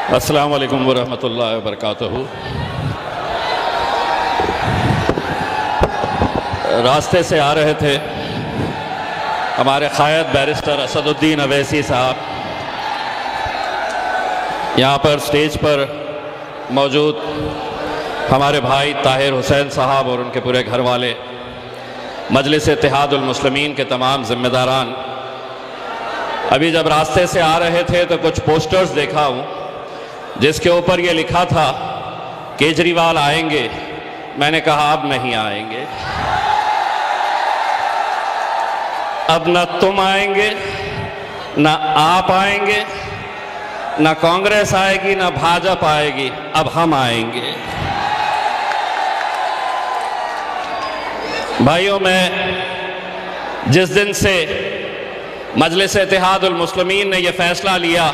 अस्सलामु अलैकुम वरहमतुल्लाहि वबरकातुहू। रास्ते से आ रहे थे हमारे क़ायद बैरिस्टर असदुद्दीन अवैसी साहब, यहाँ पर स्टेज पर मौजूद हमारे भाई ताहिर हुसैन साहब और उनके पूरे घर वाले, मजलिस इत्तेहादुल मुस्लिमीन के तमाम ज़िम्मेदारान। अभी जब रास्ते से आ रहे थे तो कुछ पोस्टर्स देखा हूँ जिसके ऊपर ये लिखा था केजरीवाल आएंगे। मैंने कहा अब नहीं आएंगे, अब न तुम आएंगे, न आप आएंगे, न कांग्रेस आएगी, न भाजपा आएगी, अब हम आएंगे। भाइयों, मैं जिस दिन से मजलिस इत्तेहादुल मुस्लिमीन ने यह फैसला लिया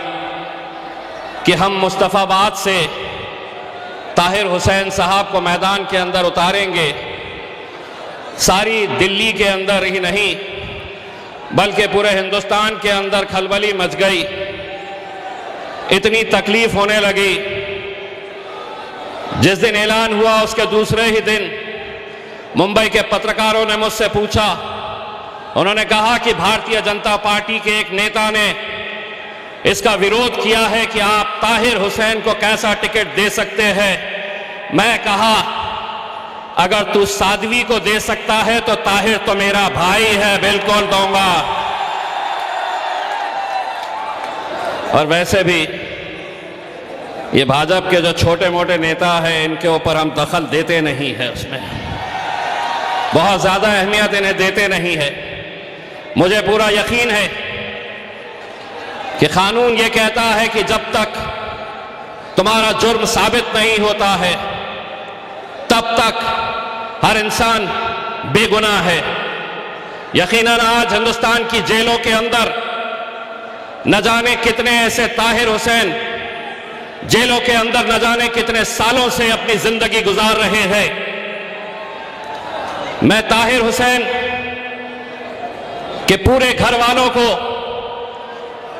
कि हम मुस्तफ़ाबाद से ताहिर हुसैन साहब को मैदान के अंदर उतारेंगे, सारी दिल्ली के अंदर ही नहीं बल्कि पूरे हिंदुस्तान के अंदर खलबली मच गई। इतनी तकलीफ होने लगी। जिस दिन ऐलान हुआ उसके दूसरे ही दिन मुंबई के पत्रकारों ने मुझसे पूछा, उन्होंने कहा कि भारतीय जनता पार्टी के एक नेता ने इसका विरोध किया है कि आप ताहिर हुसैन को कैसा टिकट दे सकते हैं। मैं कहा अगर तू साध्वी को दे सकता है तो ताहिर तो मेरा भाई है, बिल्कुल दूंगा। और वैसे भी ये भाजपा के जो छोटे मोटे नेता हैं इनके ऊपर हम दखल देते नहीं है, उसमें बहुत ज्यादा अहमियत इन्हें देते नहीं है। मुझे पूरा यकीन है कि कानून ये कहता है कि जब तक तुम्हारा जुर्म साबित नहीं होता है तब तक हर इंसान बेगुनाह है। यकीनन आज हिंदुस्तान की जेलों के अंदर न जाने कितने ऐसे ताहिर हुसैन जेलों के अंदर न जाने कितने सालों से अपनी जिंदगी गुजार रहे हैं। मैं ताहिर हुसैन के पूरे घर वालों को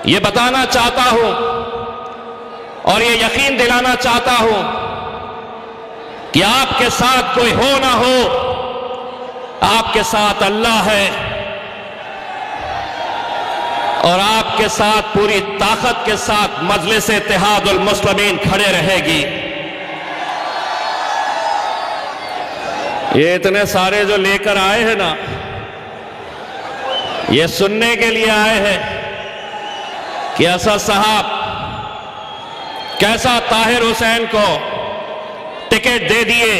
ये बताना चाहता हूं और ये यकीन दिलाना चाहता हूं कि आपके साथ कोई हो ना हो, आपके साथ अल्लाह है और आपके साथ पूरी ताकत के साथ मजलिस इत्तेहादुल मुस्लिमीन खड़े रहेगी। ये इतने सारे जो लेकर आए हैं ना, ये सुनने के लिए आए हैं कि असद साहब कैसा ताहिर हुसैन को टिकट दे दिए।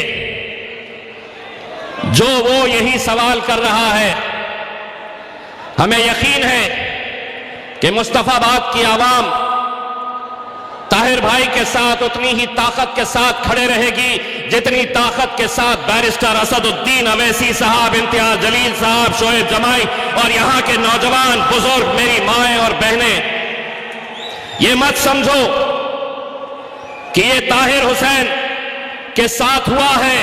जो वो यही सवाल कर रहा है। हमें यकीन है कि मुस्तफाबाद की आवाम ताहिर भाई के साथ उतनी ही ताकत के साथ खड़े रहेगी जितनी ताकत के साथ बैरिस्टर असदुद्दीन अवैसी साहब, इम्तियाज जलील साहब, शोएब जमाई और यहां के नौजवान बुजुर्ग, मेरी माएं और बहनें, ये मत समझो कि ये ताहिर हुसैन के साथ हुआ है।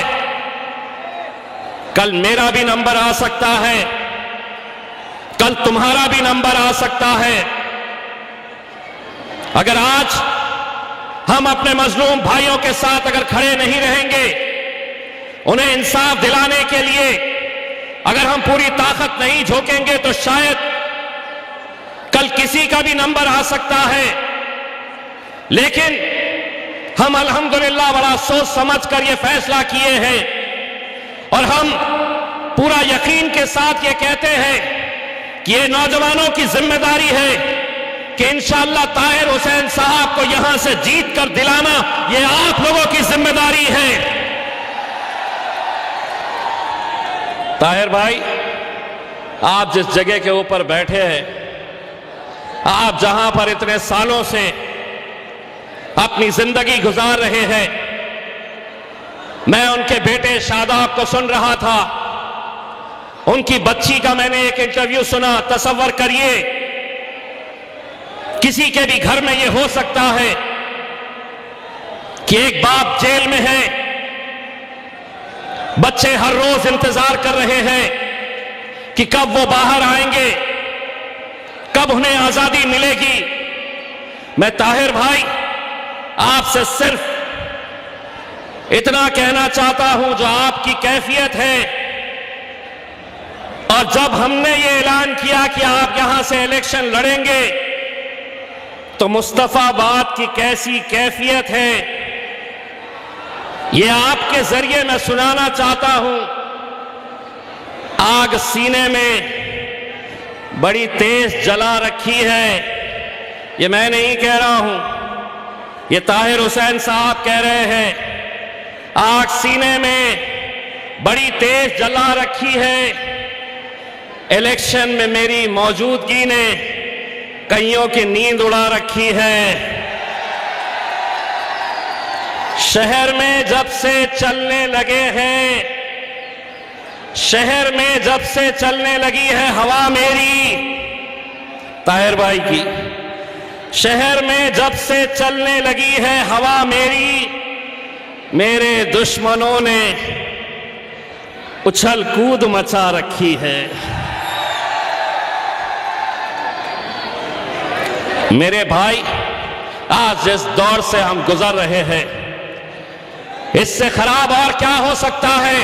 कल मेरा भी नंबर आ सकता है, कल तुम्हारा भी नंबर आ सकता है। अगर आज हम अपने मजलूम भाइयों के साथ अगर खड़े नहीं रहेंगे, उन्हें इंसाफ दिलाने के लिए अगर हम पूरी ताकत नहीं झोंकेंगे तो शायद कल किसी का भी नंबर आ सकता है। लेकिन हम अल्हम्दुलिल्लाह बड़ा सोच समझ कर यह फैसला किए हैं और हम पूरा यकीन के साथ ये कहते हैं कि ये नौजवानों की जिम्मेदारी है कि इंशाअल्लाह ताहिर हुसैन साहब को यहां से जीत कर दिलाना ये आप लोगों की जिम्मेदारी है। ताहिर भाई, आप जिस जगह के ऊपर बैठे हैं, आप जहां पर इतने सालों से अपनी जिंदगी गुजार रहे हैं, मैं उनके बेटे शादाब को सुन रहा था, उनकी बच्ची का मैंने एक इंटरव्यू सुना। तसव्वुर करिए किसी के भी घर में यह हो सकता है कि एक बाप जेल में है, बच्चे हर रोज इंतजार कर रहे हैं कि कब वो बाहर आएंगे, कब उन्हें आजादी मिलेगी। मैं ताहिर भाई आपसे सिर्फ इतना कहना चाहता हूं, जो आपकी कैफियत है, और जब हमने ये ऐलान किया कि आप यहां से इलेक्शन लड़ेंगे, तो मुस्तफाबाद की कैसी कैफियत है ये आपके जरिए मैं सुनाना चाहता हूं। आग सीने में बड़ी तेज जला रखी है, ये मैं नहीं कह रहा हूं, ये ताहिर हुसैन साहब कह रहे हैं। आग सीने में बड़ी तेज जला रखी है, इलेक्शन में मेरी मौजूदगी ने कईयों की नींद उड़ा रखी है। शहर में जब से चलने लगे हैं, शहर में जब से चलने लगी है हवा मेरी, ताहिर भाई की, शहर में जब से चलने लगी है हवा मेरी, मेरे दुश्मनों ने उछल कूद मचा रखी है। मेरे भाई, आज जिस दौर से हम गुजर रहे हैं, इससे खराब और क्या हो सकता है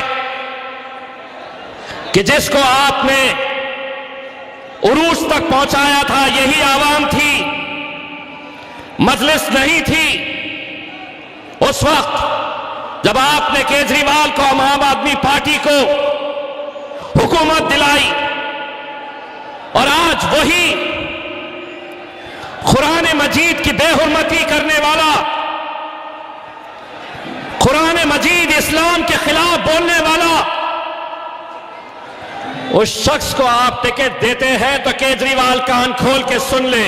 कि जिसको आपने उरूज तक पहुंचाया था यही आवाम थी, मजलिस नहीं थी। उस वक्त जब आपने केजरीवाल को, आम आदमी पार्टी को हुकूमत दिलाई, और आज वही कुरान मजीद की बेहुरमती करने वाला, कुरान मजीद इस्लाम के खिलाफ बोलने वाला, उस शख्स को आप टिकट देते हैं तो केजरीवाल कान खोल के सुन ले।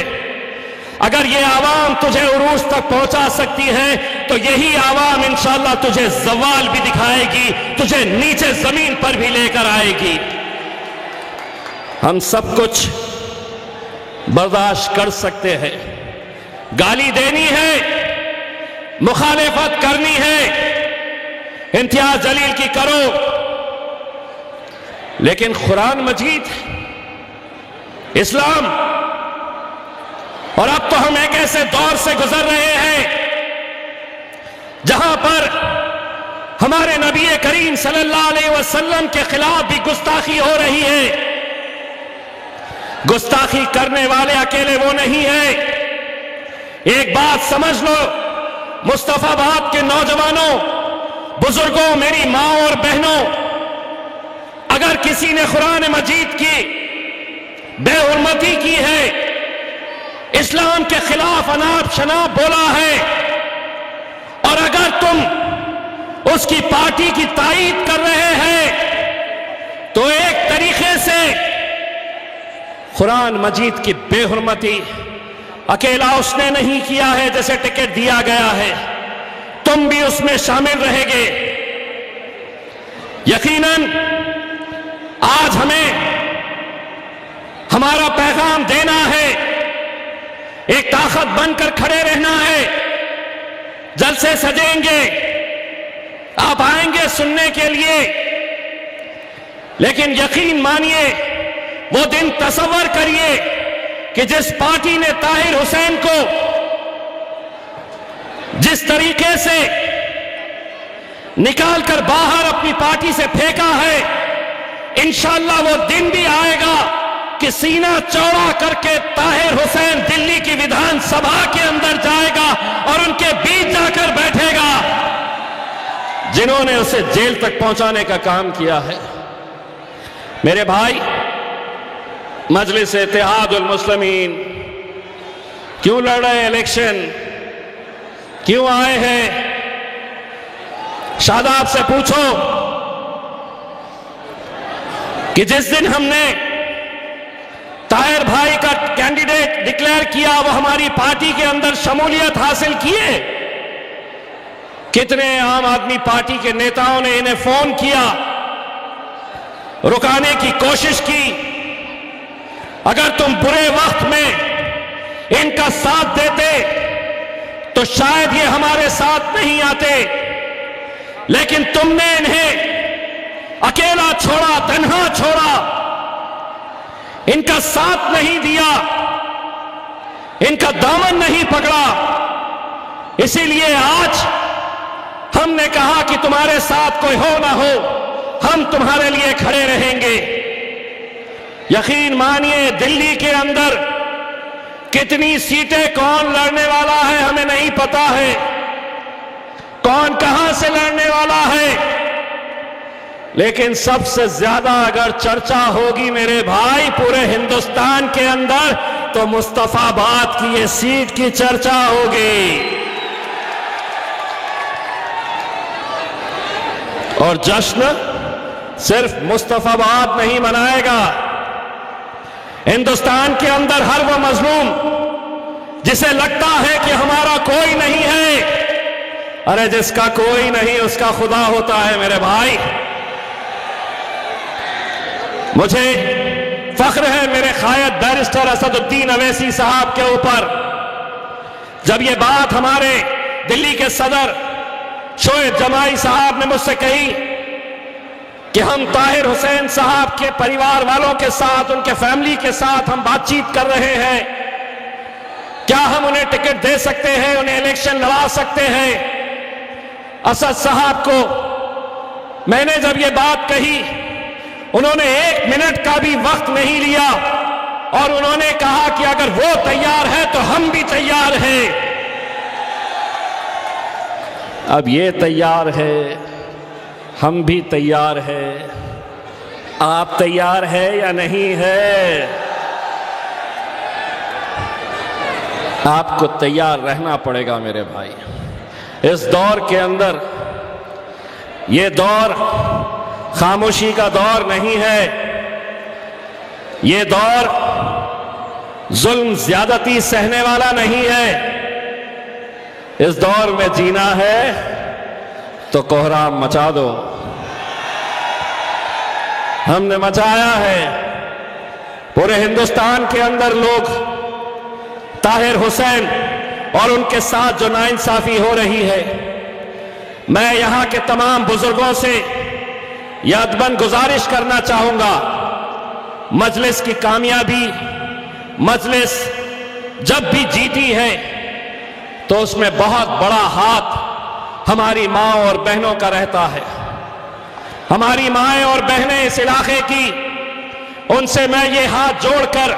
अगर ये आवाम तुझे उरूज तक पहुंचा सकती है तो यही आवाम इंशाअल्लाह तुझे जवाल भी दिखाएगी, तुझे नीचे जमीन पर भी लेकर आएगी। हम सब कुछ बर्दाश्त कर सकते हैं, गाली देनी है, मुखालिफत करनी है, इम्तियाज जलील की करो, लेकिन कुरान मजीद, इस्लाम, और अब तो हम एक ऐसे दौर से गुजर रहे हैं जहां पर हमारे नबी करीम सल्लल्लाहु अलैहि वसल्लम के खिलाफ भी गुस्ताखी हो रही है। गुस्ताखी करने वाले अकेले वो नहीं है। एक बात समझ लो, मुस्तफाबाद के नौजवानों, बुजुर्गों, मेरी माँ और बहनों, अगर किसी ने कुरान मजीद की बेहुरमती की है, इस्लाम के खिलाफ अनाप शनाप बोला है, और अगर तुम उसकी पार्टी की तायीद कर रहे हैं, तो एक तरीके से कुरान मजीद की बेहुरमती अकेला उसने नहीं किया है जैसे टिकट दिया गया है, तुम भी उसमें शामिल रहेंगे। यकीनन आज हमें हमारा पैगाम देना है, एक ताकत बनकर खड़े रहना है। जलसे सजेंगे, आप आएंगे सुनने के लिए, लेकिन यकीन मानिए, वो दिन तसव्वुर करिए कि जिस पार्टी ने ताहिर हुसैन को जिस तरीके से निकालकर बाहर अपनी पार्टी से फेंका है, इंशाअल्लाह वो दिन भी आएगा कि सीना चौड़ा करके ताहिर हुसैन दिल्ली की विधानसभा के अंदर जाएगा और उनके बीच जाकर बैठेगा जिन्होंने उसे जेल तक पहुंचाने का काम किया है। मेरे भाई, मजलिस इत्तेहादुल मुस्लिमीन क्यों लड़ रहे हैं इलेक्शन, क्यों आए हैं? शादाब से पूछो कि जिस दिन हमने ताहिर भाई का कैंडिडेट डिक्लेयर किया, वो हमारी पार्टी के अंदर शमूलियत हासिल किए। कितने आम आदमी पार्टी के नेताओं ने इन्हें फोन किया, रुकाने की कोशिश की। अगर तुम बुरे वक्त में इनका साथ देते तो शायद ये हमारे साथ नहीं आते, लेकिन तुमने इन्हें अकेला छोड़ा, तन्हा छोड़ा, इनका साथ नहीं दिया, इनका दामन नहीं पकड़ा। इसीलिए आज हमने कहा कि तुम्हारे साथ कोई हो ना हो, हम तुम्हारे लिए खड़े रहेंगे। यकीन मानिए, दिल्ली के अंदर कितनी सीटें कौन लड़ने वाला है हमें नहीं पता है, कौन कहां से लड़ने वाला है, लेकिन सबसे ज्यादा अगर चर्चा होगी मेरे भाई पूरे हिंदुस्तान के अंदर, तो मुस्तफाबाद की ये सीट की चर्चा होगी। और जश्न सिर्फ मुस्तफाबाद नहीं मनाएगा, हिंदुस्तान के अंदर हर वो मजलूम जिसे लगता है कि हमारा कोई नहीं है, अरे जिसका कोई नहीं उसका खुदा होता है मेरे भाई। मुझे फख्र है मेरे कायद बैरिस्टर असदुद्दीन अवैसी साहब के ऊपर, जब ये बात हमारे दिल्ली के सदर शोएब जमाई साहब ने मुझसे कही कि हम ताहिर हुसैन साहब के परिवार वालों के साथ, उनके फैमिली के साथ हम बातचीत कर रहे हैं, क्या हम उन्हें टिकट दे सकते हैं, उन्हें इलेक्शन लड़ा सकते हैं। असद साहब को मैंने जब ये बात कही, उन्होंने 1 मिनट का भी वक्त नहीं लिया और उन्होंने कहा कि अगर वो तैयार है तो हम भी तैयार हैं। अब ये तैयार है, हम भी तैयार हैं, आप तैयार है या नहीं है? आपको तैयार रहना पड़ेगा मेरे भाई। इस दौर के अंदर, ये दौर खामोशी का दौर नहीं है, ये दौर जुल्म ज्यादती सहने वाला नहीं है। इस दौर में जीना है तो कोहराम मचा दो। हमने मचाया है। पूरे हिंदुस्तान के अंदर लोग ताहिर हुसैन और उनके साथ जो नाइंसाफी हो रही है, मैं यहां के तमाम बुजुर्गों से यह अदबन गुजारिश करना चाहूंगा, मजलिस की कामयाबी, मजलिस जब भी जीती है तो उसमें बहुत बड़ा हाथ हमारी माँ और बहनों का रहता है। हमारी माएं और बहनें इस इलाके की, उनसे मैं ये हाथ जोड़कर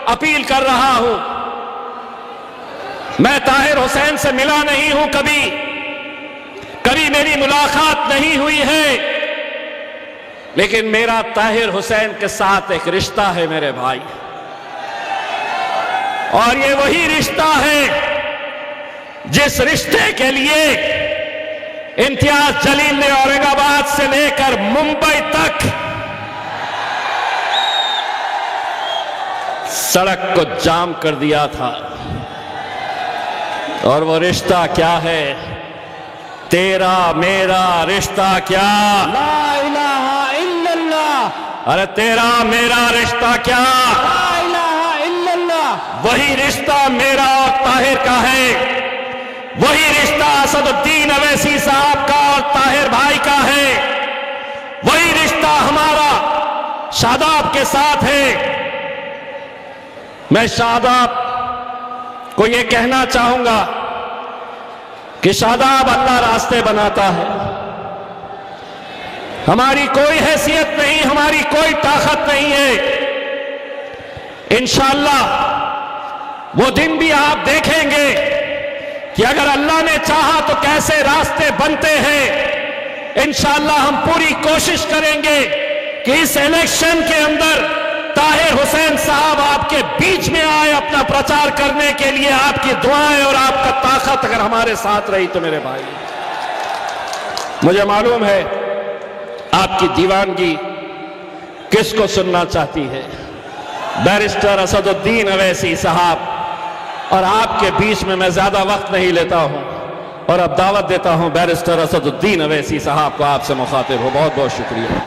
अपील कर रहा हूं। मैं ताहिर हुसैन से मिला नहीं हूं, कभी मेरी मुलाकात नहीं हुई है, लेकिन मेरा ताहिर हुसैन के साथ एक रिश्ता है मेरे भाई, और ये वही रिश्ता है जिस रिश्ते के लिए इम्तियाज जलील ने औरंगाबाद से लेकर मुंबई तक सड़क को जाम कर दिया था। और वो रिश्ता क्या है? तेरा मेरा रिश्ता क्या? ला इलाहा इल्लल्लाह। अरे तेरा मेरा रिश्ता क्या? ला इलाहा इल्लल्लाह। वही रिश्ता मेरा और ताहिर का है, वही रिश्ता असदुद्दीन अवैसी साहब का और ताहिर भाई का है, वही रिश्ता हमारा शादाब के साथ है। मैं शादाब को यह कहना चाहूंगा कि शादाब अल्लाह रास्ते बनाता है। हमारी कोई हैसियत नहीं, हमारी कोई ताकत नहीं है। इंशाअल्लाह वो दिन भी आप देखेंगे कि अगर अल्लाह ने चाहा तो कैसे रास्ते बनते हैं। इंशाअल्लाह हम पूरी कोशिश करेंगे कि इस इलेक्शन के अंदर ताहिर हुसैन साहब आपके बीच में आए अपना प्रचार करने के लिए। आपकी दुआएं और आपका ताकत अगर हमारे साथ रही तो मेरे भाई, मुझे मालूम है आपकी दीवानगी किसको सुनना चाहती है, बैरिस्टर असदुद्दीन अवैसी साहब। और आपके बीच में मैं ज्यादा वक्त नहीं लेता हूं और अब दावत देता हूं बैरिस्टर असदुद्दीन अवैसी साहब को आपसे मुखातिब हो। बहुत बहुत शुक्रिया।